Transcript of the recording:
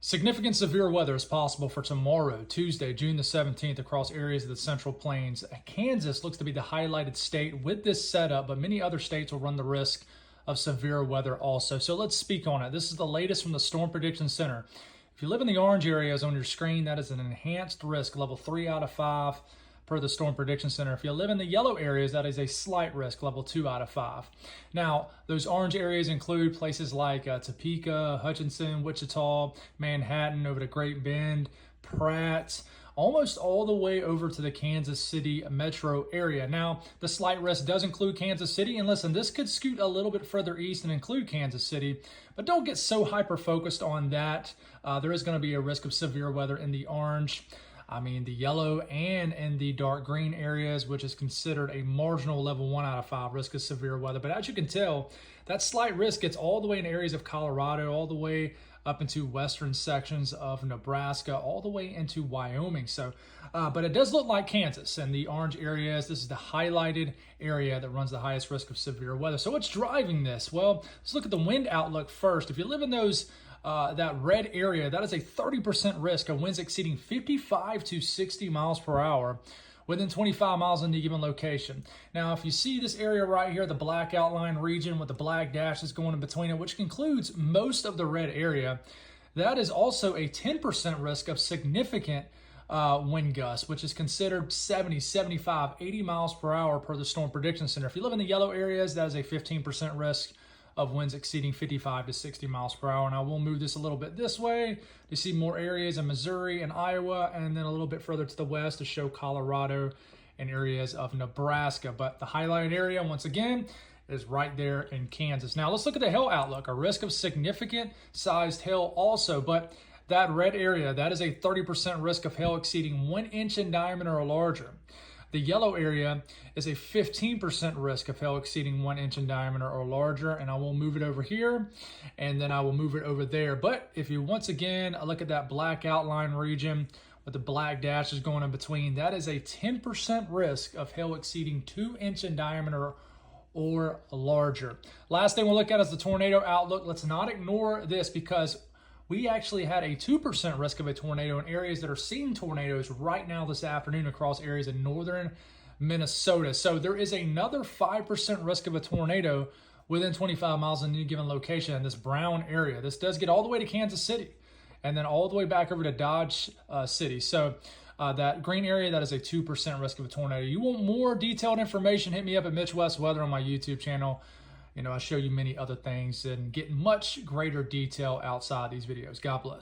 Significant severe weather is possible for tomorrow, Tuesday, June the 17th, across areas of the Central Plains. Kansas looks to be the highlighted state with this setup, but many other states will run the risk of severe weather also. So let's speak on it. This is the latest from the Storm Prediction Center. If you live in the orange areas on your screen, that is an enhanced risk, level 3 out of 5 per the Storm Prediction Center. If you live in the yellow areas, that is a slight risk, level 2 out of 5. Now, those orange areas include places like Topeka, Hutchinson, Wichita, Manhattan, over to Great Bend, Pratt, almost all the way over to the Kansas City metro area. Now, the slight risk does include Kansas City, and listen, this could scoot a little bit further east and include Kansas City, but don't get so hyper-focused on that. There is going to be a risk of severe weather in the orange, the yellow, and in the dark green areas, which is considered a marginal level 1 out of 5 risk of severe weather. But as you can tell, that slight risk gets all the way in areas of Colorado, all the way up into western sections of Nebraska, all the way into Wyoming. So, but it does look like Kansas and the orange areas. This is the highlighted area that runs the highest risk of severe weather. So what's driving this? Well, let's look at the wind outlook first. If you live in those that red area, that is a 30% risk of winds exceeding 55 to 60 miles per hour within 25 miles in any given location. Now, if you see this area right here, the black outline region with the black dashes going in between it, which includes most of the red area, that is also a 10% risk of significant wind gusts, which is considered 70, 75, 80 miles per hour per the Storm Prediction Center. If you live in the yellow areas, that is a 15% risk of winds exceeding 55 to 60 miles per hour. And I will move this a little bit this way to see more areas in Missouri and Iowa, and then a little bit further to the west to show Colorado and areas of Nebraska. But the highlighted area, once again, is right there in Kansas. Now let's look at the hail outlook. A risk of significant sized hail also, but that red area, that is a 30% risk of hail exceeding 1 inch in diameter or larger. The yellow area is a 15% risk of hail exceeding 1 inch in diameter or larger, and I will move it over here, and then I will move it over there. But if you once again look at that black outline region with the black dashes going in between, that is a 10% risk of hail exceeding 2 inch in diameter or larger. Last thing we'll look at is the tornado outlook. Let's not ignore this because we actually had a 2% risk of a tornado in areas that are seeing tornadoes right now this afternoon across areas in northern Minnesota. So there is another 5% risk of a tornado within 25 miles in any given location in this brown area. This does get all the way to Kansas City and then all the way back over to Dodge City. So that green area, that is a 2% risk of a tornado. You want more detailed information, hit me up at Mitch West Weather on my YouTube channel. I show you many other things and get much greater detail outside these videos. God bless.